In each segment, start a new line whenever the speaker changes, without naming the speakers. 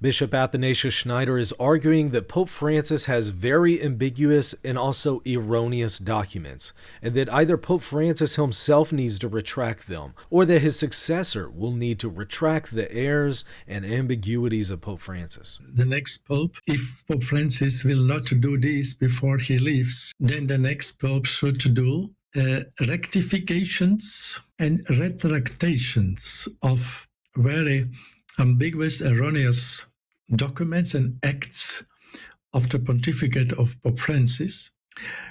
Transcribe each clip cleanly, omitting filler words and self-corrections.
Bishop Athanasius Schneider is arguing that Pope Francis has very ambiguous and also erroneous documents, and that either Pope Francis himself needs to retract them, or that his successor will need to retract the errors and ambiguities of Pope Francis.
The next Pope, if Pope Francis will not do this before he leaves, then the next Pope should do rectifications and retractations of very ambiguous, erroneous documents and acts of the pontificate of Pope Francis.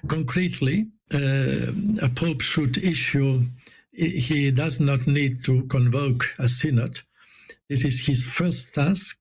Concretely, a pope should issue, he does not need to convoke a synod. This is his first task,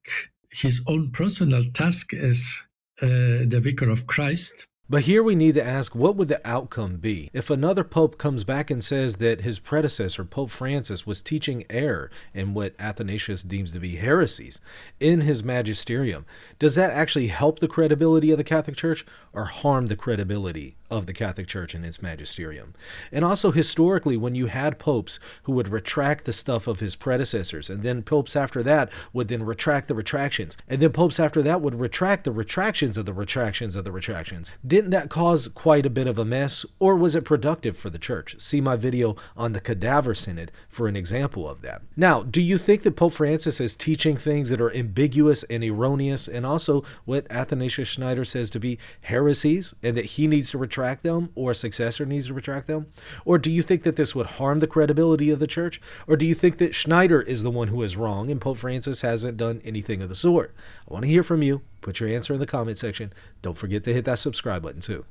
his own personal task as the Vicar of Christ.
But here we need to ask, what would the outcome be if another pope comes back and says that his predecessor, Pope Francis, was teaching error in what Athanasius deems to be heresies in his magisterium? Does that actually help the credibility of the Catholic Church or harm the credibility of the Catholic Church and its magisterium? And also historically, when you had popes who would retract the stuff of his predecessors, and then popes after that would then retract the retractions, and then popes after that would retract the retractions of the retractions of the retractions, didn't that cause quite a bit of a mess, or was it productive for the Church? See my video on the Cadaver Synod for an example of that. Now, do you think that Pope Francis is teaching things that are ambiguous and erroneous, and also what Athanasius Schneider says to be heresies, and that he needs to retract them, or a successor needs to retract them? Or do you think that this would harm the credibility of the Church? Or do you think that Schneider is the one who is wrong and Pope Francis hasn't done anything of the sort? I want to hear from you. Put your answer in the comment section. Don't forget to hit that subscribe button too.